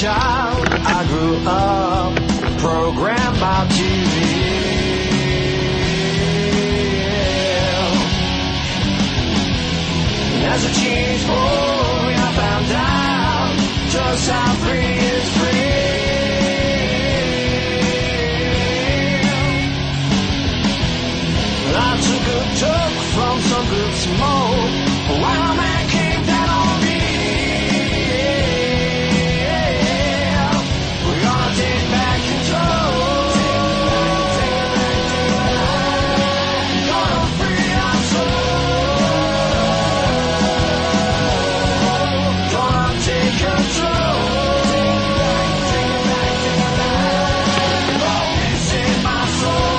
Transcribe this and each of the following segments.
child, I grew up programmed by TV. And as a teenage boy, I found out just how free is free. I took a toke from some good smoke while a man came down on me. We're gonna take back control. Gonna free our soul. Gonna take control. Gonna save my soul.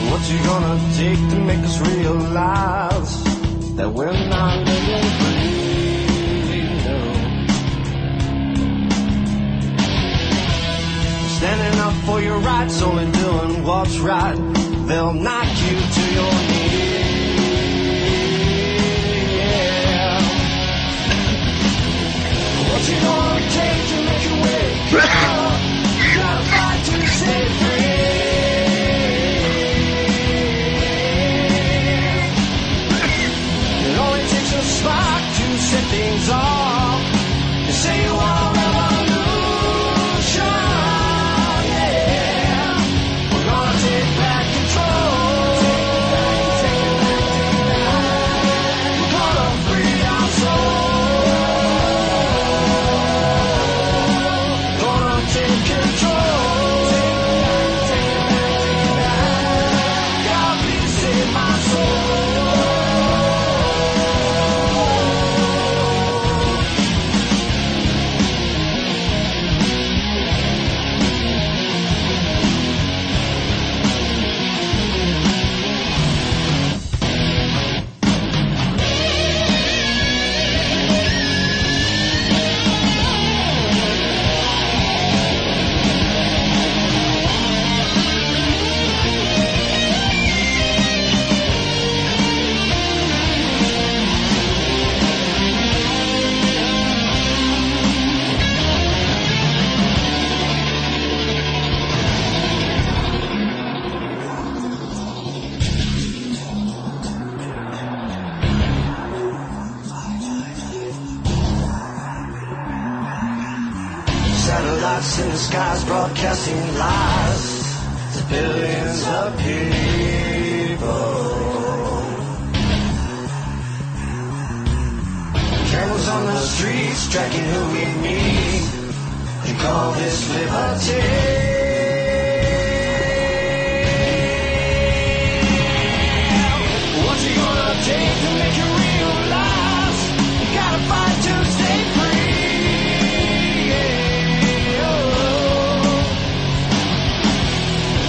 What's it gonna take to make us realize that we're not living free? No. Standing up for your rights, only doing what's right, they'll knock you to your knees. Yeah. What's it gonna take to make you wake up? You gotta fight to stay free. Spark to set things off. You say you want a revolution, yeah. We're gonna take back control. We're gonna free our soul. Gonna take control. God, please save my soul. Satellites in the skies broadcasting lies to billions of people. Cameras on the streets tracking who we meet. You call this liberty? What's it gonna take to make you realize you gotta fight to stay free?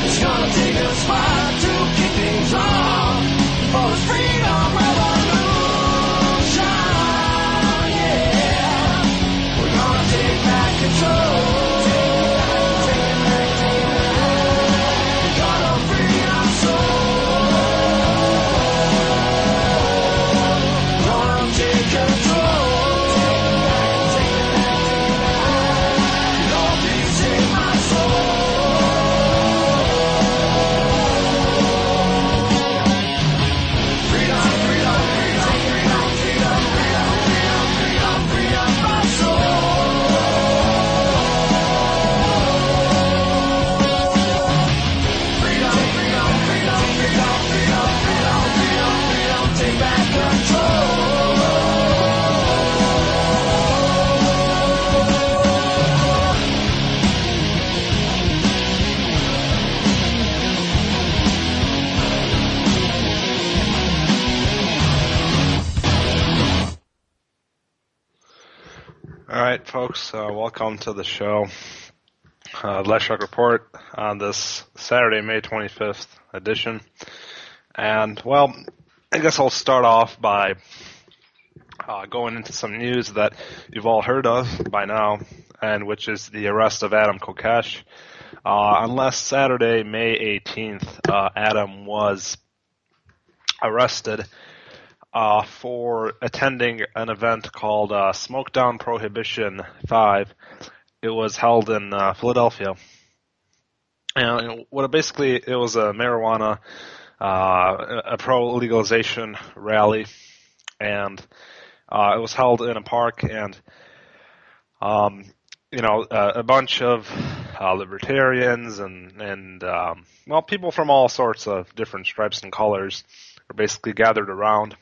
It's gonna take a spark to kick things off for this freedom revolution, yeah. We're gonna take back control. We're gonna free our soul. Gonna take control. Lord, please save my soul. All right, folks, welcome to the show, Lesiak Report, on this Saturday, May 25th edition. And, well, I guess I'll start off by going into some news that you've all heard of by now, and which is the arrest of Adam Kokesh. On last Saturday, May 18th, Adam was arrested for attending an event called Smoke Down Prohibition 5. It was held in Philadelphia. And it was a marijuana, a pro-legalization rally, and it was held in a park, and a bunch of libertarians and people from all sorts of different stripes and colors are basically gathered around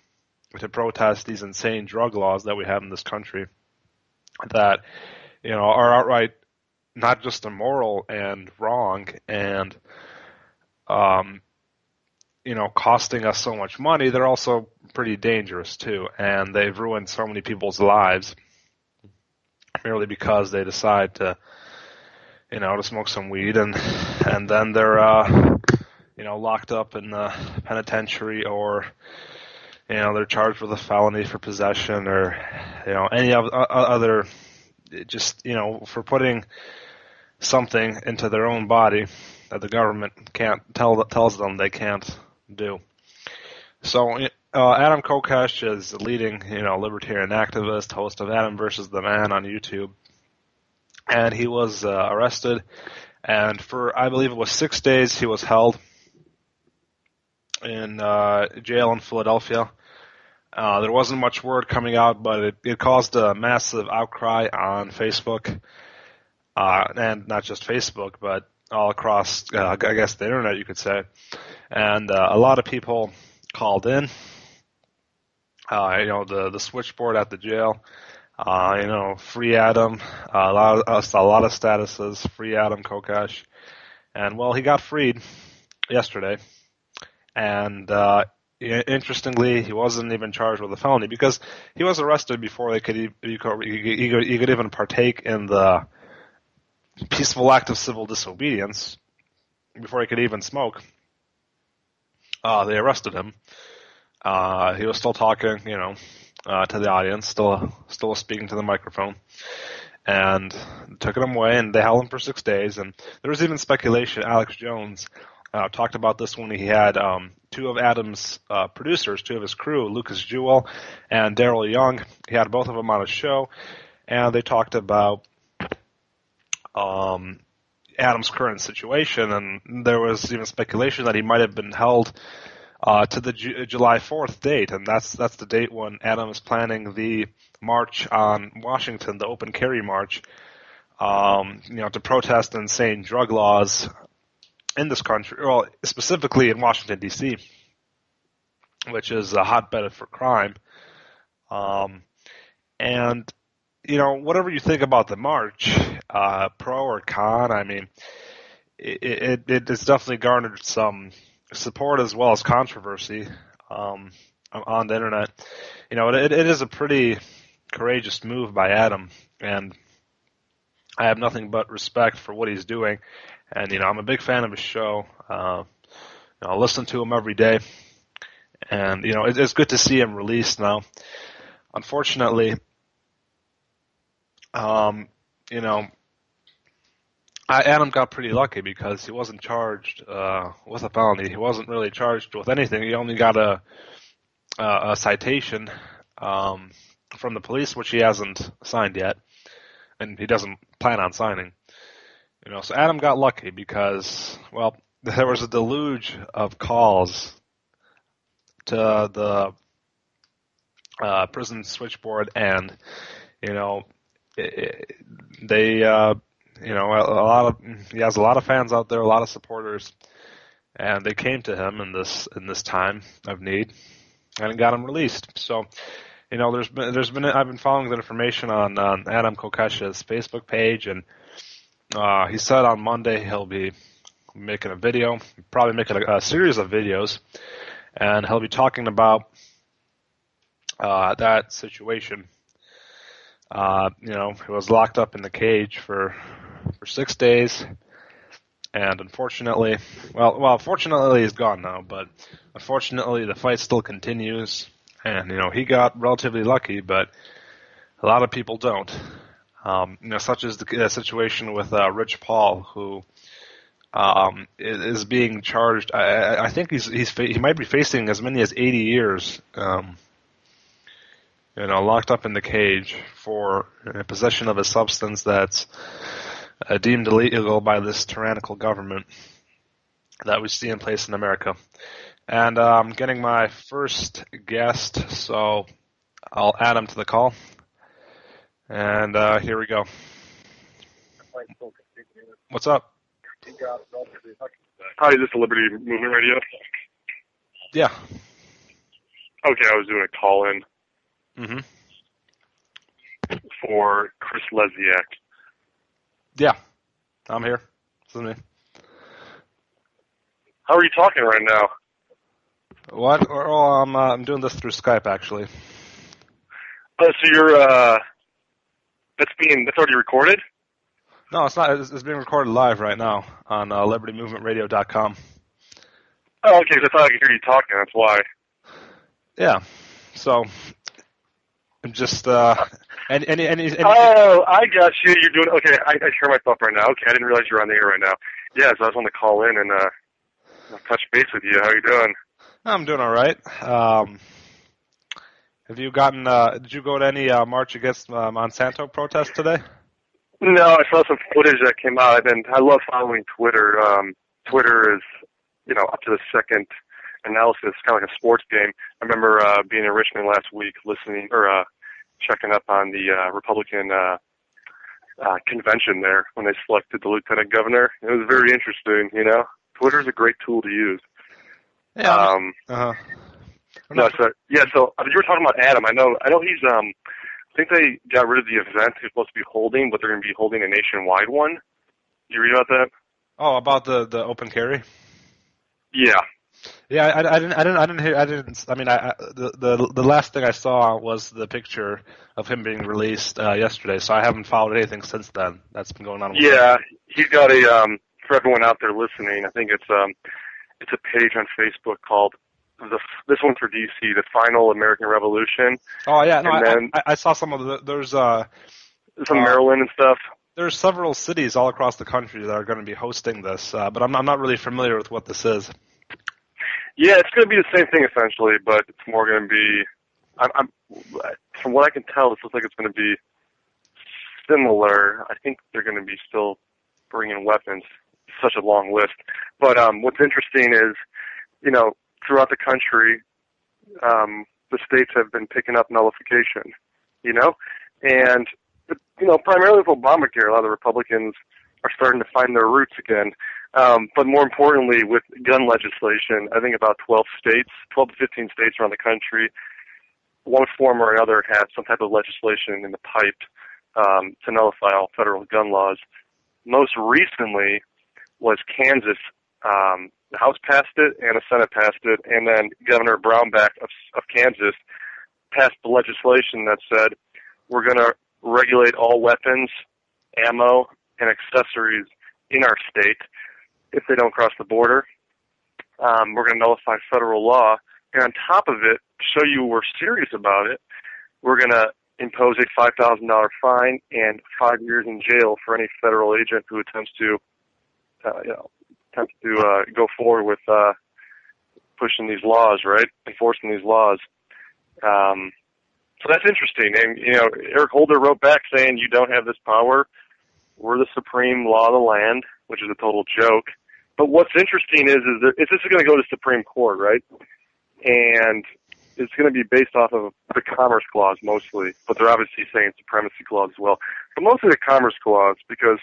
to protest these insane drug laws that we have in this country that, are outright not just immoral and wrong and, costing us so much money, they're also pretty dangerous too. And they've ruined so many people's lives merely because they decide to, to smoke some weed and then they're, locked up in the penitentiary, or, they're charged with a felony for possession, or, any other, just, for putting something into their own body that the government tells them they can't do. So, Adam Kokesh is a leading, libertarian activist, host of Adam versus the Man on YouTube. And he was arrested, and for, I believe it was 6 days, he was held in jail in Philadelphia. There wasn't much word coming out, but it caused a massive outcry on Facebook, and not just Facebook, but all across, I guess, the internet, you could say. And a lot of people called in, the switchboard at the jail, free Adam, a lot of statuses, free Adam Kokesh. And, well, he got freed yesterday. And interestingly, he wasn't even charged with a felony because he was arrested before he could even partake in the peaceful act of civil disobedience, before he could even smoke. They arrested him. He was still talking, to the audience, still speaking to the microphone, and took him away, and they held him for 6 days. And there was even speculation. Alex Jones talked about this when he had two of Adam's producers, two of his crew, Lucas Jewell and Daryl Young. He had both of them on his show, and they talked about Adam's current situation, and there was even speculation that he might have been held to the July 4th date, and that's the date when Adam is planning the march on Washington, the open carry march, to protest insane drug laws in this country, well, specifically in Washington, D.C., which is a hotbed for crime. And, whatever you think about the march, pro or con, I mean, it's definitely garnered some support as well as controversy on the internet. It is a pretty courageous move by Adam, and I have nothing but respect for what he's doing. And, I'm a big fan of his show. I listen to him every day. And, it's good to see him released now. Unfortunately, Adam got pretty lucky because he wasn't charged with a felony. He wasn't really charged with anything. He only got a citation from the police, which he hasn't signed yet, and he doesn't plan on signing. So Adam got lucky because, well, there was a deluge of calls to the prison switchboard, and he has a lot of fans out there, a lot of supporters, and they came to him in this time of need and got him released. So, I've been following the information on Adam Kokesh's Facebook page, and he said on Monday he'll be making a video, probably making a series of videos, and he'll be talking about that situation. He was locked up in the cage for 6 days, and unfortunately, fortunately he's gone now, but unfortunately the fight still continues. And, he got relatively lucky, but a lot of people don't. Such as the situation with Rich Paul, who is being charged. I think he might be facing as many as 80 years, locked up in the cage for possession of a substance that's deemed illegal by this tyrannical government that we see in place in America. And I'm getting my first guest, so I'll add him to the call. And here we go. What's up? Hi, is this Liberty Movement Radio? Yeah. Okay, I was doing a call-in for Chris Lesiak. Yeah, I'm here. This is me. How are you talking right now? What? I'm doing this through Skype, actually. So you're, that's already recorded? No, it's not. It's being recorded live right now on libertymovementradio.com. Oh, okay, 'cause I thought I could hear you talking, that's why. Yeah, so I'm just, Oh, I got you. You're doing, okay, I hear myself right now. Okay, I didn't realize you were on the air right now. Yeah, so I was on the call in and touch base with you. How you doing? I'm doing all right. Have you gotten, did you go to any March Against Monsanto protest today? No, I saw some footage that came out, and I love following Twitter. Twitter is, up to the second analysis, kind of like a sports game. I remember being in Richmond last week, listening or checking up on the Republican convention there when they selected the lieutenant governor. It was very interesting. Twitter is a great tool to use. Yeah. No, so you were talking about Adam. I know he's I think they got rid of the event he's supposed to be holding, but they're going to be holding a nationwide one. You read about that? Oh, about the open carry? Yeah. Yeah, I didn't hear. The last thing I saw was the picture of him being released yesterday. So I haven't followed anything since then. That's been going on. Yeah, he's got a for everyone out there listening. I think it's a page on Facebook called this one for DC, the Final American Revolution. Oh yeah, no, I saw some of there's some Maryland and stuff. There's several cities all across the country that are going to be hosting this, but I'm not really familiar with what this is. Yeah, it's going to be the same thing essentially, but it's more going to be. From what I can tell, this looks like it's going to be similar. I think they're going to be still bringing weapons. It's such a long list, but what's interesting is, throughout the country, the states have been picking up nullification, and, primarily with Obamacare, a lot of the Republicans are starting to find their roots again. But more importantly, with gun legislation, I think about 12 to 15 states around the country, one form or another have some type of legislation in the pipe to nullify all federal gun laws. Most recently was Kansas. The House passed it and the Senate passed it, and then Governor Brownback of Kansas passed the legislation that said we're going to regulate all weapons, ammo, and accessories in our state if they don't cross the border. We're going to nullify federal law, and on top of it, to show you we're serious about it, we're going to impose a $5,000 fine and 5 years in jail for any federal agent who attempts to go forward with pushing these laws, right? Enforcing these laws. So that's interesting. And, Eric Holder wrote back saying, you don't have this power. We're the supreme law of the land, which is a total joke. But what's interesting is that this is going to go to Supreme Court, right? And it's going to be based off of the Commerce Clause mostly, but they're obviously saying Supremacy Clause as well. But mostly the Commerce Clause, because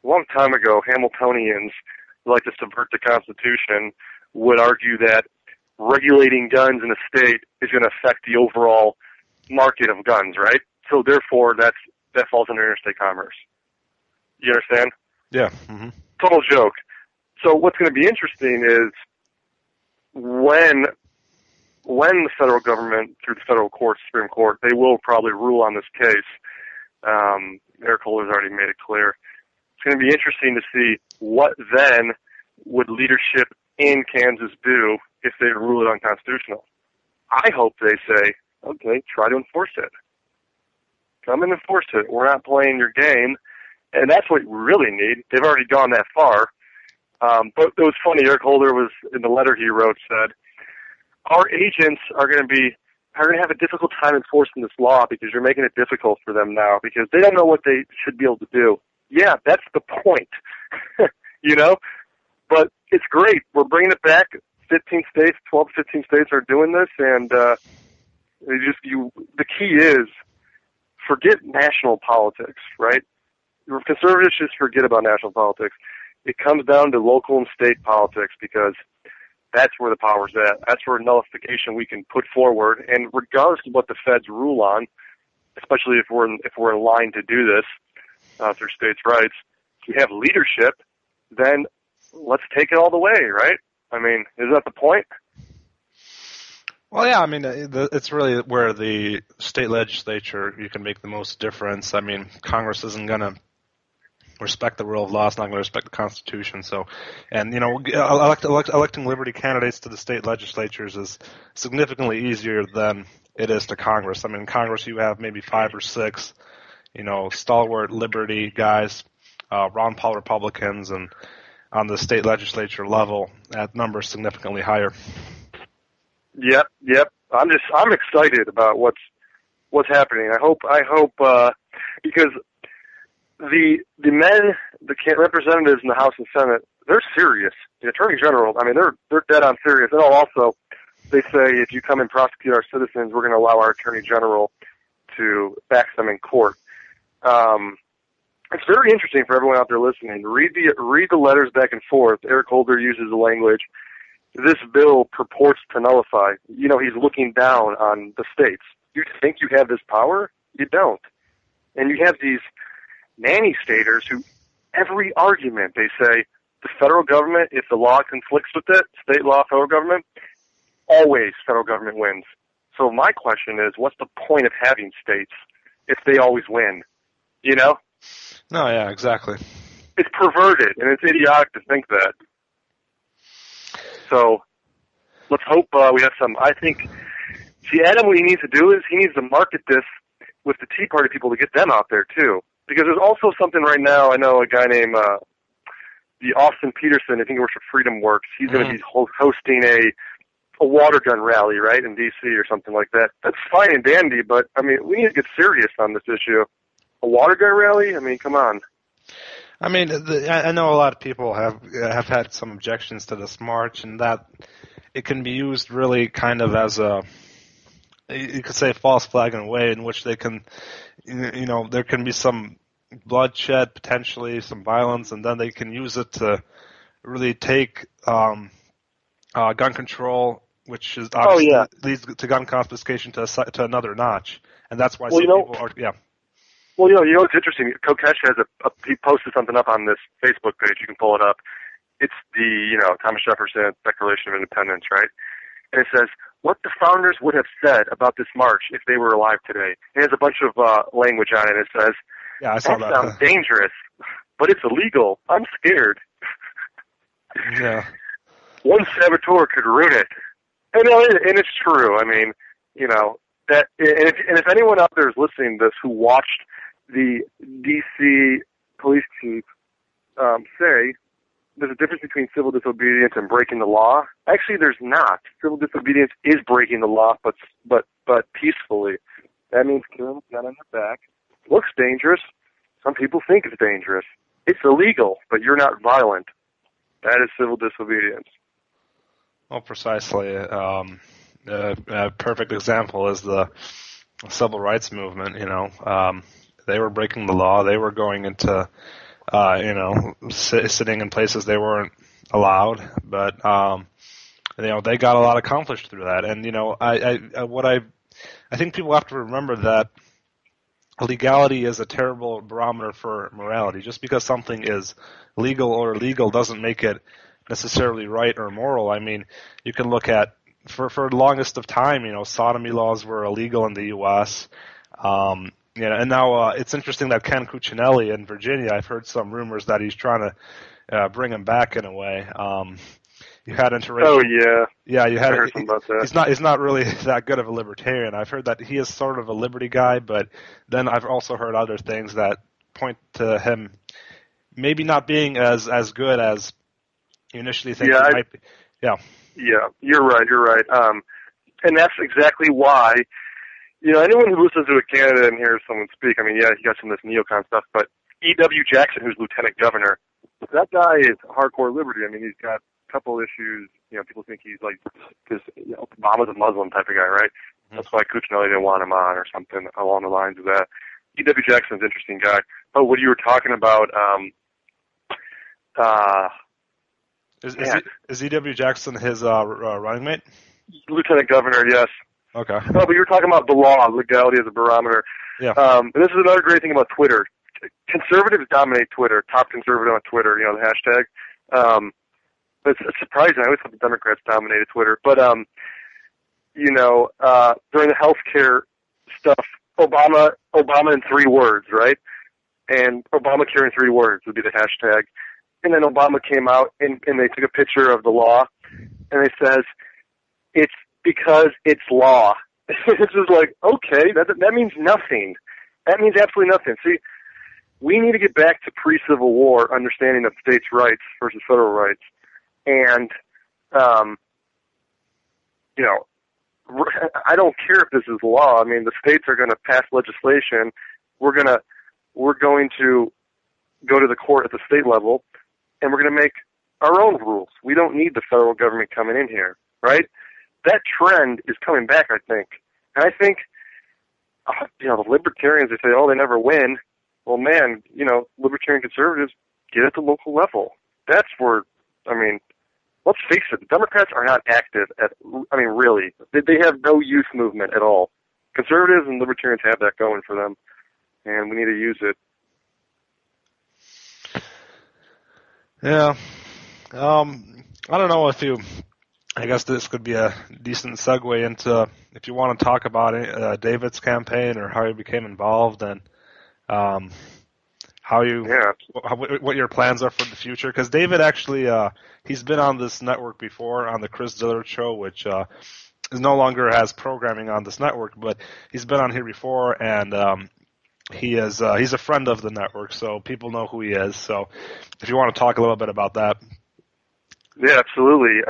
a long time ago, Hamiltonians who like to subvert the Constitution would argue that regulating guns in a state is going to affect the overall market of guns, right? So therefore, that falls under interstate commerce. You understand? Yeah. Mm-hmm. Total joke. So what's going to be interesting is when the federal government, through the federal court, Supreme Court, they will probably rule on this case. Eric Holder's already made it clear. It's going to be interesting to see what then would leadership in Kansas do if they rule it unconstitutional. I hope they say, okay, try to enforce it. Come and enforce it. We're not playing your game. And that's what we really need. They've already gone that far. But it was funny. Eric Holder was, in the letter he wrote, said, our agents are going to have a difficult time enforcing this law because you're making it difficult for them now because they don't know what they should be able to do. Yeah, that's the point. You know? But it's great. We're bringing it back. 15 states, 12 to 15 states are doing this, and the key is forget national politics, right? Conservatives just forget about national politics. It comes down to local and state politics because that's where the power's at. That's where nullification we can put forward, and regardless of what the feds rule on, especially if we're in line to do this through states' rights, if we have leadership, then let's take it all the way, right? I mean, isn't that the point? Well, yeah, I mean, it's really where the state legislature, you can make the most difference. I mean, Congress isn't going to respect the rule of law. It's not going to respect the Constitution. So, and, you know, electing liberty candidates to the state legislatures is significantly easier than it is to Congress. I mean, in Congress you have maybe 5 or 6, you know, stalwart liberty guys, Ron Paul Republicans, and on the state legislature level, that number is significantly higher. Yep. I'm excited about what's happening. I hope because the representatives in the House and Senate, they're serious. The Attorney General, I mean, they're dead on serious. And also, they say if you come and prosecute our citizens, we're going to allow our Attorney General to back them in court. It's very interesting for everyone out there listening. Read the letters back and forth. Eric Holder uses the language. This bill purports to nullify. You know, he's looking down on the states. You think you have this power? You don't. And you have these nanny staters who, every argument, they say, the federal government, if the law conflicts with it, state law, federal government, always federal government wins. So my question is, what's the point of having states if they always win? You know? No, yeah, exactly. It's perverted, and it's idiotic to think that. So let's hope we have some. I think, see, Adam, what he needs to do is he needs to market this with the Tea Party people to get them out there, too. Because there's also something right now, I know a guy named the Austin Peterson, I think he works for Freedom Works. He's going to be hosting a water gun rally, right, in D.C. or something like that. That's fine and dandy, but, I mean, we need to get serious on this issue. A water gun rally? I mean, come on. I mean, I know a lot of people have had some objections to this march, and that it can be used really kind of as a, you could say, false flag in a way in which they can, you know, there can be some bloodshed, potentially some violence, and then they can use it to really take gun control, which is obviously leads to gun confiscation to another notch, and that's why some people are, yeah. Well, you know, it's interesting. Kokesh has he posted something up on this Facebook page. You can pull it up. It's the, you know, Thomas Jefferson Declaration of Independence, right? And it says, what the founders would have said about this march if they were alive today. It has a bunch of language on it. It says, yeah, I saw that sounds dangerous, but it's illegal. I'm scared. Yeah. One saboteur could ruin it. And it's true. I mean, you know, that, and if anyone out there is listening to this who watched the D.C. police chief say there's a difference between civil disobedience and breaking the law. Actually, there's not. Civil disobedience is breaking the law, but peacefully. That means killing a gun on the back. Looks dangerous. Some people think it's dangerous. It's illegal, but you're not violent. That is civil disobedience. Well, precisely. A perfect example is the civil rights movement. You know, they were breaking the law. They were going into, you know, sitting in places they weren't allowed. But, you know, they got a lot accomplished through that. And, you know, I think people have to remember that legality is a terrible barometer for morality. Just because something is legal or illegal doesn't make it necessarily right or moral. I mean, you can look at, for the longest of time, you know, sodomy laws were illegal in the U.S., you know, and now it's interesting that Ken Cuccinelli in Virginia, I've heard some rumors that he's trying to bring him back in a way. you had interracial. Oh yeah. Yeah, you had. I heard something about that. He's not really that good of a libertarian. I've heard that he is sort of a liberty guy, but then I've also heard other things that point to him maybe not being as good as you initially think he might be. Yeah. Yeah, you're right. And that's exactly why, anyone who listens to a candidate and hears someone speak, I mean, yeah, he got some of this neocon stuff, but E.W. Jackson, who's lieutenant governor, that guy is hardcore liberty. I mean, he's got a couple issues. People think he's like, because Obama's a Muslim type of guy, right? Mm-hmm. That's why Cuccinelli didn't want him on or something along the lines of that. E.W. Jackson's an interesting guy. Oh, what you were talking about, Is E.W. Jackson his running mate? Lieutenant governor, yes. Okay. No, but you were talking about the law, legality as a barometer. Yeah. And this is another great thing about Twitter. Conservatives dominate Twitter, top conservative on Twitter, the hashtag. It's surprising. I always thought the Democrats dominated Twitter. But, during the healthcare stuff, Obama in 3 words, right? And Obamacare in 3 words would be the hashtag. And then Obama came out and they took a picture of the law and they says, it's because it's law. It's just like, okay, that means nothing. That means absolutely nothing. See, we need to get back to pre-Civil War understanding of states' rights versus federal rights. And, I don't care if this is law. I mean, the states are going to pass legislation. We're going to go to the court at the state level, and we're going to make our own rules. We don't need the federal government coming in here, right? That trend is coming back, I think. And I think, the libertarians, they say, they never win. Well, man, libertarian conservatives get at the local level. That's where, let's face it, the Democrats are not active really. They have no youth movement at all. Conservatives and libertarians have that going for them, and we need to use it. Yeah. I don't know I guess this could be a decent segue into if you want to talk about David's campaign or how you became involved and what your plans are for the future. Because David actually, he's been on this network before on the Chris Dillard show, which is no longer has programming on this network, but he's been on here before and he's a friend of the network, so people know who he is. So if you want to talk a little bit about that. Yeah, absolutely.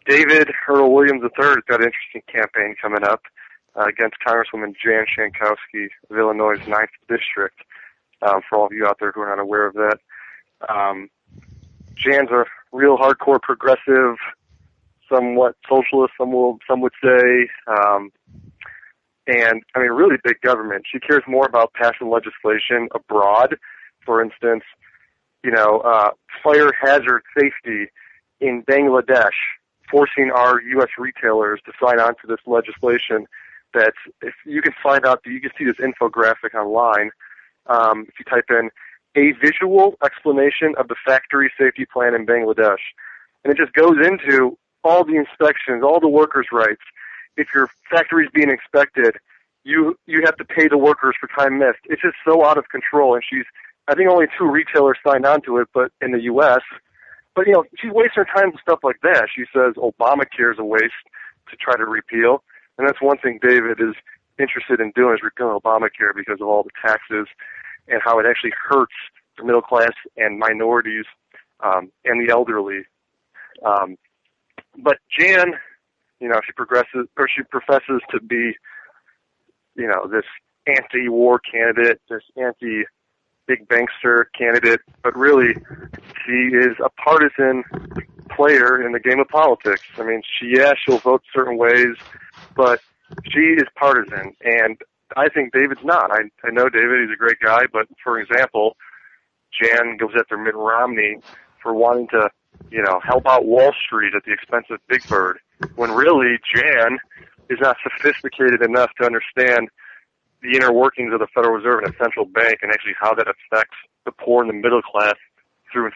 David Earl Williams III has got an interesting campaign coming up against Congresswoman Jan Shankowski of Illinois' 9th District, for all of you out there who are not aware of that. Jan's a real hardcore progressive, somewhat socialist, some would say, and, really big government. She cares more about passing legislation abroad. For instance, fire hazard safety in Bangladesh, forcing our U.S. retailers to sign on to this legislation that's, if you can find out, you can see this infographic online. If you type in a visual explanation of the factory safety plan in Bangladesh, and it just goes into all the inspections, all the workers' rights. If your factory is being inspected, you have to pay the workers for time missed. It's just so out of control. And I think only 2 retailers signed on to it, but in the U.S. But, she's wasting her time with stuff like that. She says Obamacare is a waste to try to repeal. And that's one thing David is interested in doing, is repealing Obamacare because of all the taxes and how it actually hurts the middle class and minorities and the elderly. But Jan, she professes to be, this anti-war candidate, this anti-big bankster candidate, but really she is a partisan player in the game of politics. She'll vote certain ways, but she is partisan, and I think David's not. I know David, he's a great guy, but for example, Jan goes after Mitt Romney for wanting to, help out Wall Street at the expense of Big Bird, when really Jan is not sophisticated enough to understand the inner workings of the Federal Reserve and a central bank and actually how that affects the poor and the middle class through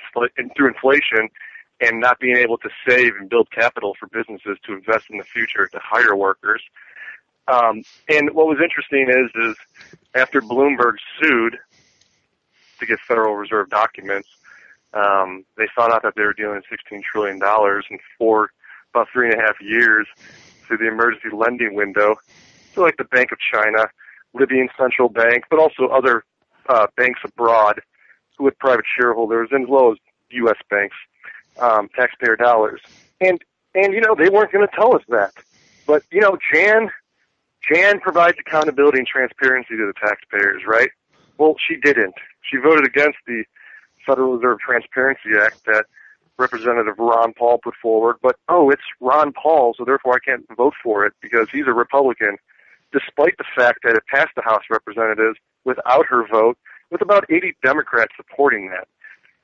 inflation and not being able to save and build capital for businesses to invest in the future to hire workers. And what was interesting is after Bloomberg sued to get Federal Reserve documents, They found out that they were dealing $16 trillion in about 3.5 years through the emergency lending window. So like the Bank of China, Libyan Central Bank, but also other banks abroad who had private shareholders, and as well as U.S. banks, taxpayer dollars. And they weren't going to tell us that. But, Jan provides accountability and transparency to the taxpayers, right? Well, she didn't. She voted against the Federal Reserve Transparency Act that Representative Ron Paul put forward. But, it's Ron Paul, so therefore I can't vote for it because he's a Republican, despite the fact that it passed the House of Representatives without her vote, with about 80 Democrats supporting that.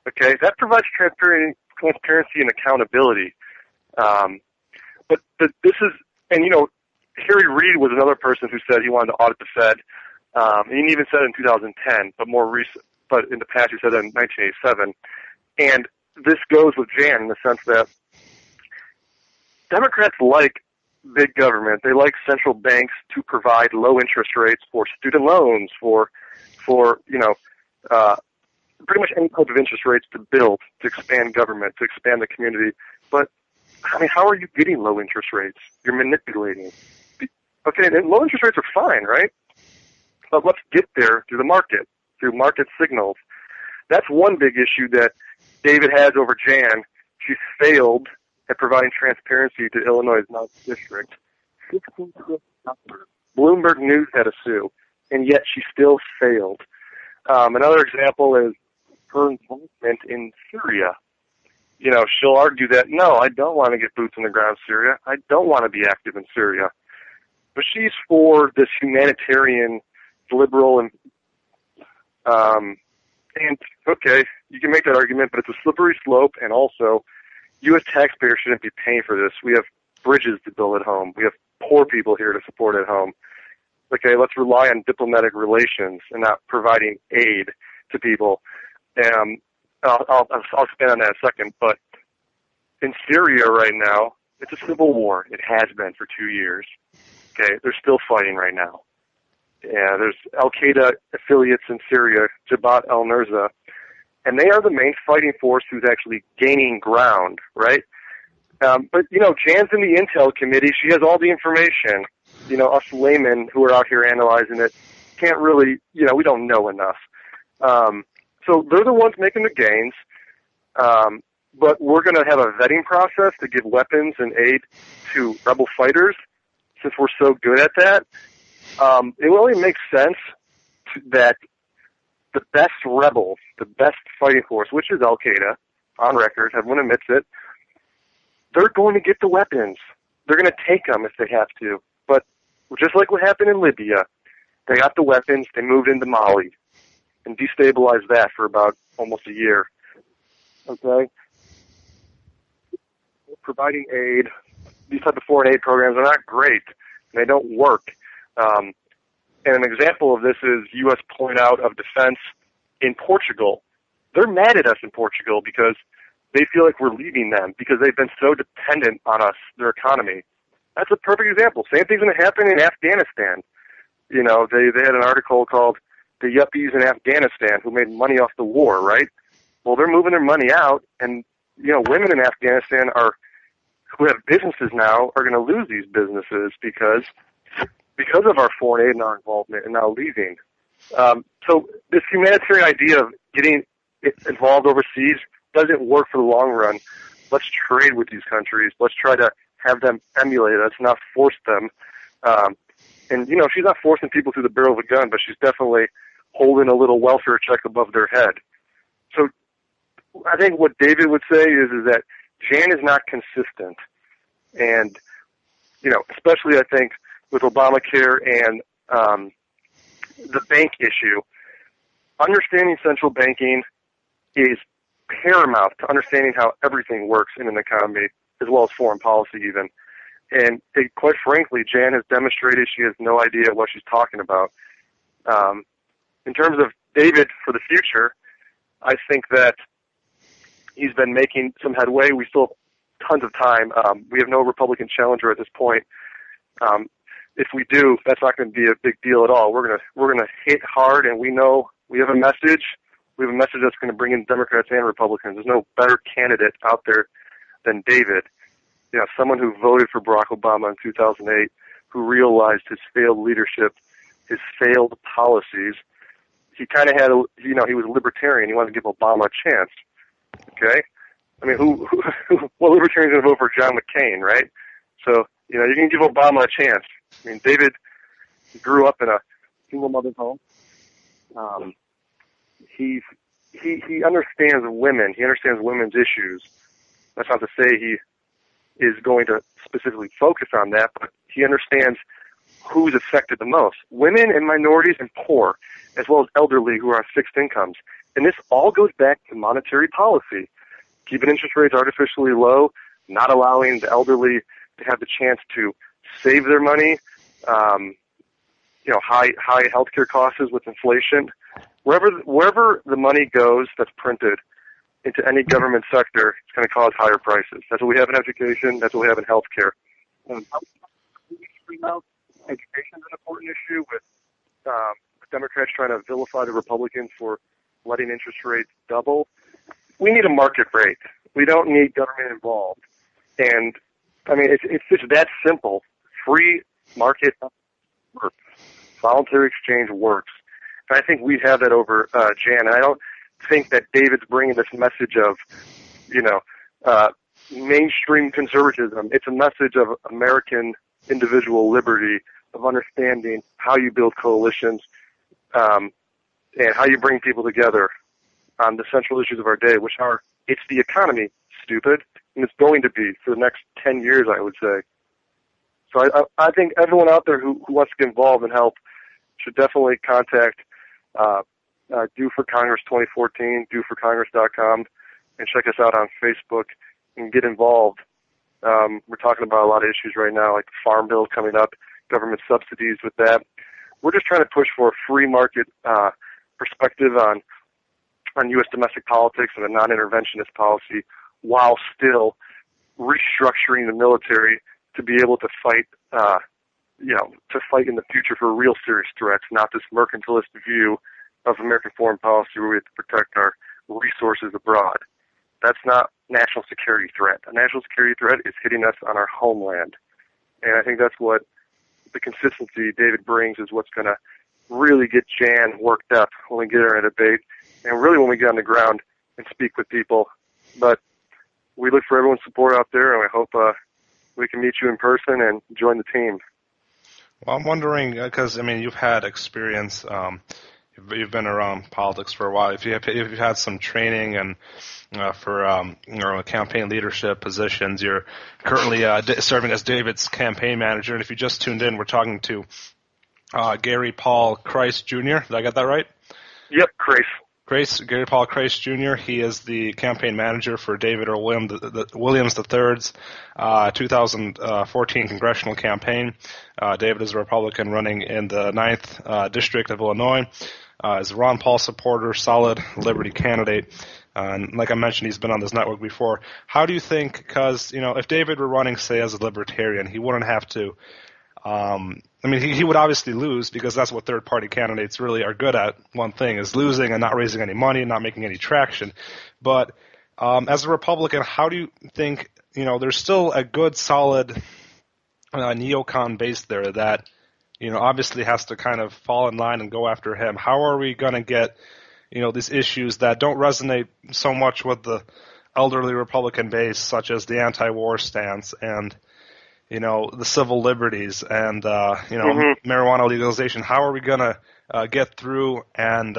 Okay, that provides transparency and accountability. But this is, and Harry Reid was another person who said he wanted to audit the Fed. He even said it in 2010, but in the past he said that in 1987. And this goes with Jan in the sense that Democrats like big government. They like central banks to provide low interest rates for student loans, for pretty much any type of interest rates to build, to expand government, to expand the community. But, how are you getting low interest rates? You're manipulating. Okay, and low interest rates are fine, right? But let's get there through the market, through market signals. That's one big issue that David has over Jan. She's failed at providing transparency to Illinois' 9th district. Bloomberg News had a sue, and yet she still failed. Another example is her involvement in Syria. She'll argue that, no, I don't want to get boots on the ground in Syria. I don't want to be active in Syria. But she's for this humanitarian, liberal, and okay, you can make that argument, but it's a slippery slope, and also, U.S. taxpayers shouldn't be paying for this. We have bridges to build at home. We have poor people here to support at home. Okay, let's rely on diplomatic relations and not providing aid to people. I'll expand on that in a second, but in Syria right now, it's a civil war. It has been for 2 years. Okay, they're still fighting right now. Yeah, there's Al-Qaeda affiliates in Syria, Jabhat al-Nusra, and they are the main fighting force who's actually gaining ground, right? But, Jan's in the Intel Committee. She has all the information. Us laymen who are out here analyzing it can't really, we don't know enough. So they're the ones making the gains. But we're going to have a vetting process to give weapons and aid to rebel fighters. Since we're so good at that, it only makes sense that the best rebels, the best fighting force, which is Al-Qaeda, on record, everyone admits it, they're going to get the weapons. They're going to take them if they have to. But just like what happened in Libya, they got the weapons, they moved into Mali, and destabilized that for about almost a year. Okay? Providing aid, these type of foreign aid programs are not great. They don't work. And an example of this is U.S. pulling out of defense in Portugal. They're mad at us in Portugal because they feel like we're leaving them because they've been so dependent on us, their economy. That's a perfect example. Same thing's going to happen in Afghanistan. They had an article called The Yuppies in Afghanistan Who Made Money Off the War, right? Well, they're moving their money out, and, women in Afghanistan who have businesses now are going to lose these businesses because of our foreign aid and our involvement and now leaving. So this humanitarian idea of getting involved overseas doesn't work for the long run. Let's trade with these countries. Let's try to have them emulate us, not force them. And, she's not forcing people through the barrel of a gun, but she's definitely holding a little welfare check above their head. So I think what David would say is that Jan is not consistent. And, especially I think with Obamacare and the bank issue, understanding central banking is paramount to understanding how everything works in an economy, as well as foreign policy even. And quite frankly, Jan has demonstrated she has no idea what she's talking about. In terms of David for the future, I think that he's been making some headway. We still have tons of time. We have no Republican challenger at this point. If we do, that's not going to be a big deal at all. We're gonna hit hard, and we know we have a message, We have a message that's going to bring in Democrats and Republicans. There's no better candidate out there than David. You know, someone who voted for Barack Obama in 2008, who realized his failed leadership, his failed policies. He kind of had, he was libertarian. He wanted to give Obama a chance. Okay? I mean, what libertarian is going to vote for John McCain, right? So, you can give Obama a chance. I mean, David grew up in a single mother's home. He understands women. He understands women's issues. That's not to say he is going to specifically focus on that, but he understands who's affected the most. Women and minorities and poor, as well as elderly who are on fixed incomes. And this all goes back to monetary policy. Keeping interest rates artificially low, not allowing the elderly to have the chance to save their money, high healthcare costs with inflation. Wherever the money goes that's printed into any government sector, it's going to cause higher prices. That's what we have in education. That's what we have in healthcare. Education is an important issue with Democrats trying to vilify the Republicans for letting interest rates double. We need a market rate. We don't need government involved. And, I mean, it's just that simple. Free market works. Voluntary exchange works. And I think we have that over Jan. And I don't think that David's bringing this message of, mainstream conservatism. It's a message of American individual liberty, of understanding how you build coalitions, and how you bring people together on the central issues of our day, which are, it's the economy, stupid, and it's going to be for the next 10 years, I would say. So I think everyone out there who wants to get involved and help should definitely contact Do for Congress 2014, doforcongress.com, and check us out on Facebook and get involved. We're talking about a lot of issues right now, like the Farm Bill coming up, government subsidies with that. We're just trying to push for a free market perspective on U.S. domestic politics and a non-interventionist policy, while still restructuring the military to be able to fight, to fight in the future for real serious threats, not this mercantilist view of American foreign policy where we have to protect our resources abroad. That's not national security threat. A national security threat is hitting us on our homeland. And I think that's what the consistency David brings is what's going to really get Jan worked up when we get her in a debate, and really when we get on the ground and speak with people. But we look for everyone's support out there, and I hope we can meet you in person and join the team. Well, I'm wondering, because, you've had experience, you've been around politics for a while. If you've had some training and for campaign leadership positions, you're currently serving as David's campaign manager. And if you just tuned in, we're talking to Gary Paul Christ Jr. Did I get that right? Yep, Gary Paul Christ Jr. He is the campaign manager for David Earl Williams III's 2014 congressional campaign. David is a Republican running in the 9th District of Illinois. Is a Ron Paul supporter, solid Liberty candidate. And like I mentioned, he's been on this network before. How do you think, because, if David were running, say, as a libertarian, he wouldn't have to, he would obviously lose, because that's what third-party candidates really are good at. One thing is losing and not raising any money, not making any traction. But as a Republican, how do you think, there's still a good, solid neocon base there that, obviously has to kind of fall in line and go after him. How are we going to get, these issues that don't resonate so much with the elderly Republican base, such as the anti-war stance and, the civil liberties and, marijuana legalization? How are we going to get through and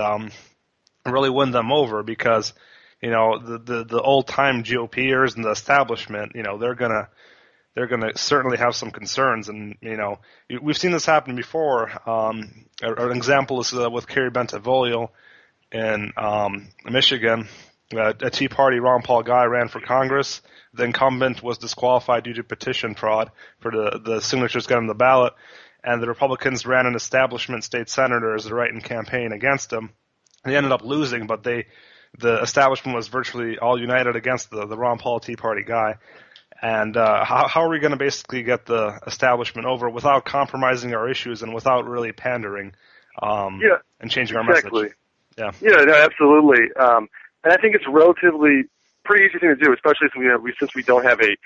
really win them over? Because, the old-time GOPers and the establishment, they're going to certainly have some concerns. And, we've seen this happen before. An example is with Kerry Bentivolio in Michigan. A Tea Party Ron Paul guy ran for Congress. The incumbent was disqualified due to petition fraud for the signatures got on the ballot. And the Republicans ran an establishment state senator as a write-in campaign against him. They ended up losing, but the establishment was virtually all united against the Ron Paul Tea Party guy. And how are we going to basically get the establishment over without compromising our issues and without really pandering and changing our message? Yeah. Yeah, no, absolutely. And I think it's relatively pretty easy thing to do, especially since we don't have a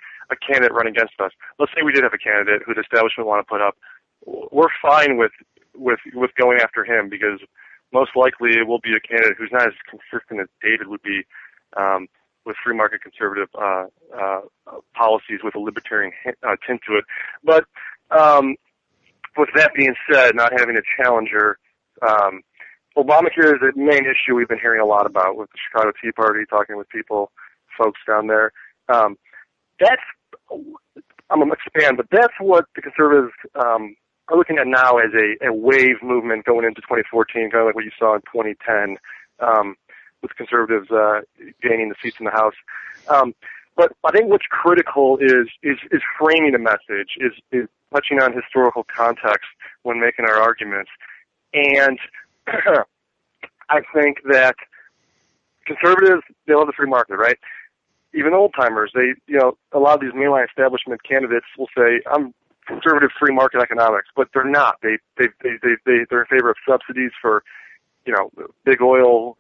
candidate run against us. Let's say we did have a candidate who the establishment want to put up. We're fine with going after him because most likely it will be a candidate who's not as consistent as David would be with free market conservative policies with a libertarian tint to it. But with that being said, not having a challenger, Obamacare is the main issue we've been hearing a lot about with the Chicago Tea Party, talking with folks down there. I'm going to expand, but that's what the conservatives are looking at now as a wave movement going into 2014, kind of like what you saw in 2010 with conservatives gaining the seats in the House. But I think what's critical is framing the message, is touching on historical context when making our arguments. And I think that conservatives, they love the free market, right? Even old-timers, a lot of these mainline establishment candidates will say, I'm conservative free market economics, but they're not. They're in favor of subsidies for, big oil,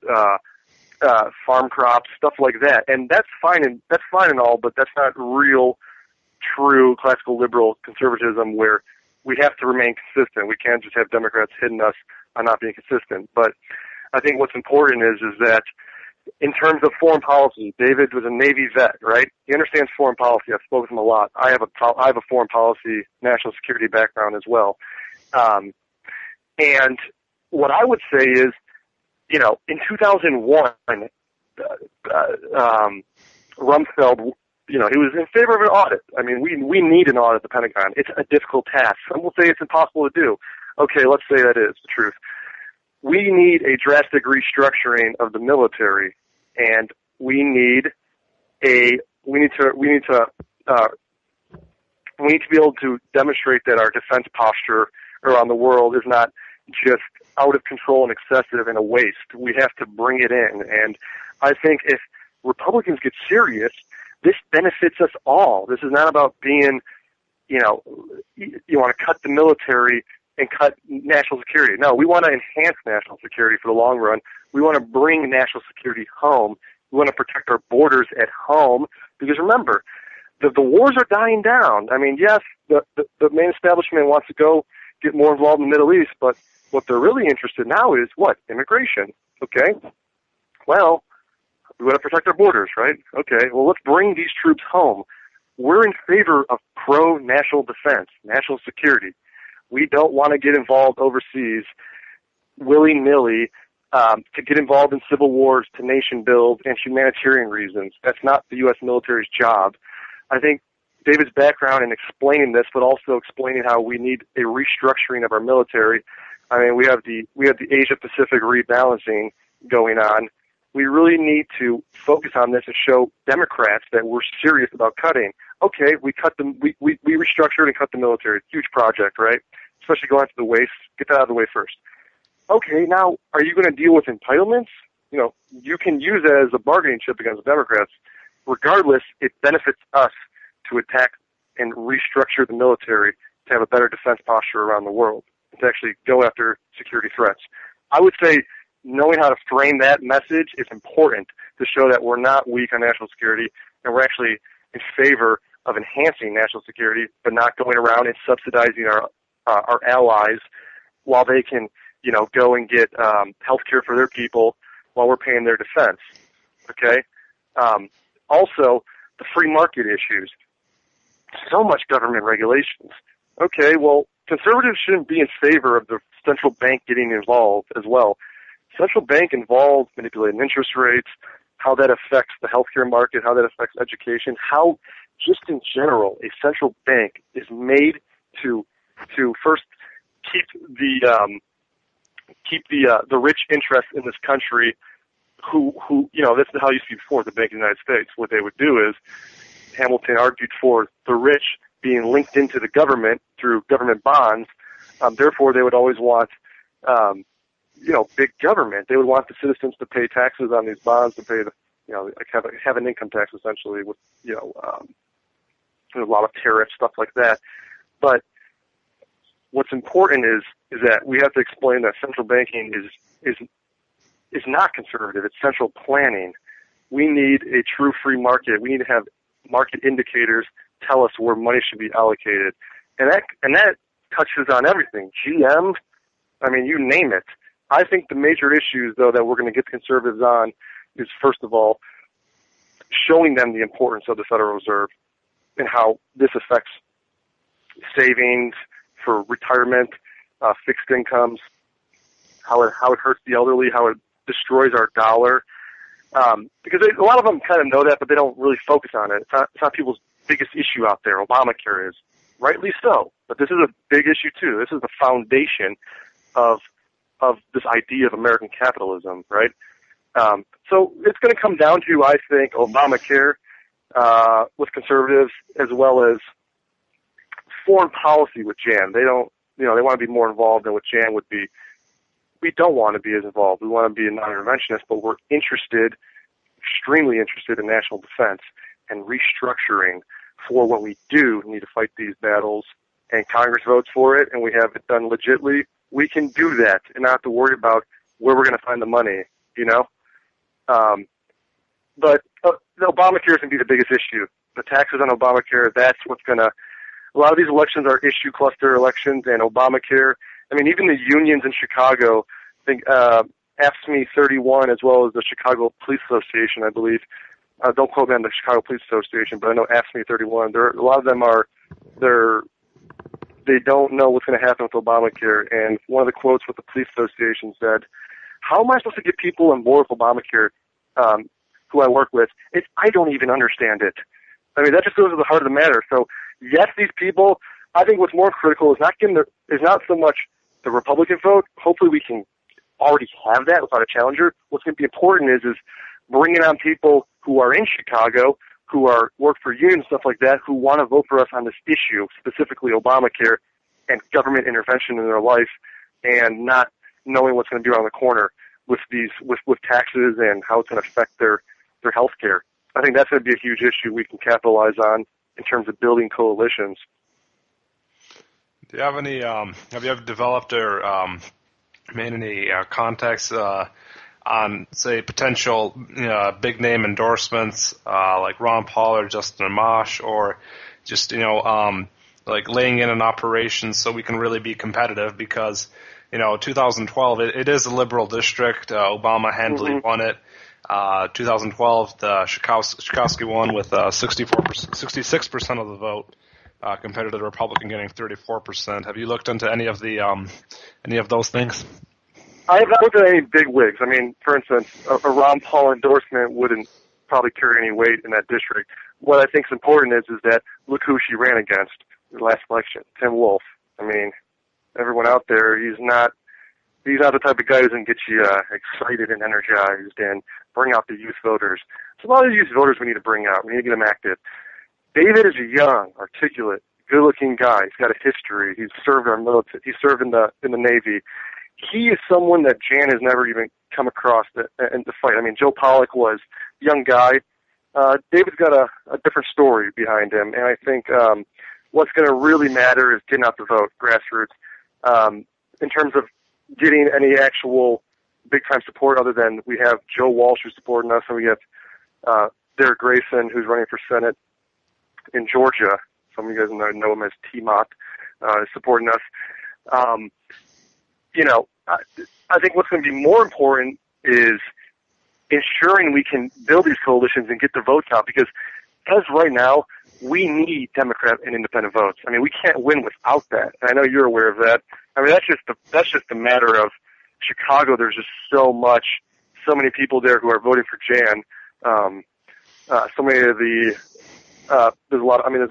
farm crops, stuff like that. And that's fine and all, but that's not real, true classical liberal conservatism where we have to remain consistent. We can't just have Democrats hitting us on not being consistent. But I think what's important is that in terms of foreign policy, David was a Navy vet, right? He understands foreign policy. I've spoken with him a lot. I have a foreign policy, national security background as well. And what I would say is, in 2001, Rumsfeld, he was in favor of an audit. I mean, we need an audit at the Pentagon. It's a difficult task. Some will say it's impossible to do. Okay, let's say that is the truth. We need a drastic restructuring of the military, and we need to be able to demonstrate that our defense posture around the world is not just out of control and excessive and a waste. We have to bring it in, and I think if Republicans get serious, this benefits us all. This is not about being, you want to cut the military and cut national security. No, we want to enhance national security for the long run. We want to bring national security home. We want to protect our borders at home because remember, the wars are dying down. I mean, yes, the main establishment wants to go get more involved in the Middle East, but what they're really interested now is what? Immigration. Okay. Well, we want to protect our borders, right? Okay. Well, let's bring these troops home. We're in favor of pro-national defense, national security. We don't want to get involved overseas willy-nilly to get involved in civil wars, to nation build, and humanitarian reasons. That's not the U.S. military's job. I think David's background in explaining this, but also explaining how we need a restructuring of our military. I mean, we have the Asia-Pacific rebalancing going on. We really need to focus on this and show Democrats that we're serious about cutting. Okay, we restructured and cut the military. Huge project, right? Especially going to the waste. Get that out of the way first. Okay, now, are you going to deal with entitlements? You can use that as a bargaining chip against the Democrats. Regardless, it benefits us to attack and restructure the military to have a better defense posture around the world, to actually go after security threats. I would say knowing how to frame that message is important to show that we're not weak on national security and we're actually in favor of enhancing national security, but not going around and subsidizing our allies while they can, go and get health care for their people while we're paying their defense. Okay? Also, the free market issues. So much government regulations. Okay, well, conservatives shouldn't be in favor of the central bank getting involved as well. Central bank involved manipulating interest rates, how that affects the healthcare market, how that affects education, how just in general a central bank is made to first keep the rich interests in this country who this is how it used to be before the Bank of the United States. What they would do is Hamilton argued for the rich being linked into the government through government bonds. Therefore, they would always want big government. They would want the citizens to pay taxes on these bonds, to pay have an income tax essentially with a lot of tariffs, stuff like that. But what's important is that we have to explain that central banking is is not conservative. It's central planning. We need a true free market. We need to have market indicators tell us where money should be allocated. And that touches on everything. GM, I mean, you name it. I think the major issues, though, that we're going to get the conservatives on is, first of all, showing them the importance of the Federal Reserve and how this affects savings for retirement, fixed incomes, how it hurts the elderly, how it destroys our dollar. Because a lot of them kind of know that, but they don't really focus on it. It's not people's biggest issue out there. Obamacare is, rightly so. But this is a big issue, too. This is the foundation of this idea of American capitalism, right? So it's going to come down to, I think, Obamacare with conservatives, as well as foreign policy with Jan. They don't, they want to be more involved than what Jan would be. We don't want to be as involved. We want to be a non-interventionist, but we're extremely interested in national defense and restructuring for when we do need to fight these battles and Congress votes for it and we have it done legitly. We can do that and not have to worry about where we're going to find the money, But the Obamacare is going to be the biggest issue. The taxes on Obamacare, that's what's going to, a lot of these elections are issue cluster elections, and Obamacare, I mean, even the unions in Chicago, I think AFSCME 31, as well as the Chicago Police Association, I believe, don't quote me on the Chicago Police Association, but I know AFSCME 31, a lot of them they don't know what's going to happen with Obamacare, and one of the quotes with the Police Association said, how am I supposed to get people on board with Obamacare who I work with if I don't even understand it? I mean, that just goes to the heart of the matter. So, yes, these people, I think what's more critical is not so much the Republican vote. Hopefully we can already have that without a challenger. What's going to be important is bringing on people who are in Chicago, who work for unions and stuff like that, who want to vote for us on this issue, specifically Obamacare and government intervention in their life, and not knowing what's going to be around the corner with taxes and how it's going to affect their health care. I think that's going to be a huge issue we can capitalize on in terms of building coalitions. Do you have any? Have you ever developed or made any contacts on, say, potential big name endorsements like Ron Paul or Justin Amash, or just like laying in an operation so we can really be competitive? Because 2012 it is a liberal district. Obama handily won it. 2012, the Schakowsky won with 66% of the vote, compared to the Republican getting 34%. Have you looked into any of those things? I have not looked at any big wigs. I mean, for instance, a Ron Paul endorsement wouldn't probably carry any weight in that district. What I think is important is that look who she ran against in the last election, Tim Wolf. I mean, everyone out there, he's not the type of guy who's going to get you excited and energized and bring out the youth voters. So a lot of the youth voters we need to bring out. We need to get them active. David is a young, articulate, good-looking guy. He's got a history. He's served our military. He served in the Navy. He is someone that Jan has never even come across in the fight. I mean, Joe Pollock was a young guy. David's got a different story behind him, and I think what's going to really matter is getting out the vote, grassroots. In terms of getting any actual big-time support other than we have Joe Walsh who's supporting us, and we have Derek Grayson who's running for Senate in Georgia. Some of you guys know him as T-Mott, supporting us. I think what's going to be more important is ensuring we can build these coalitions and get the votes out, because as right now, we need Democrat and independent votes. I mean, we can't win without that. And I know you're aware of that. I mean, that's just a matter of Chicago. There's just so many people there who are voting for Jan. So many of there's a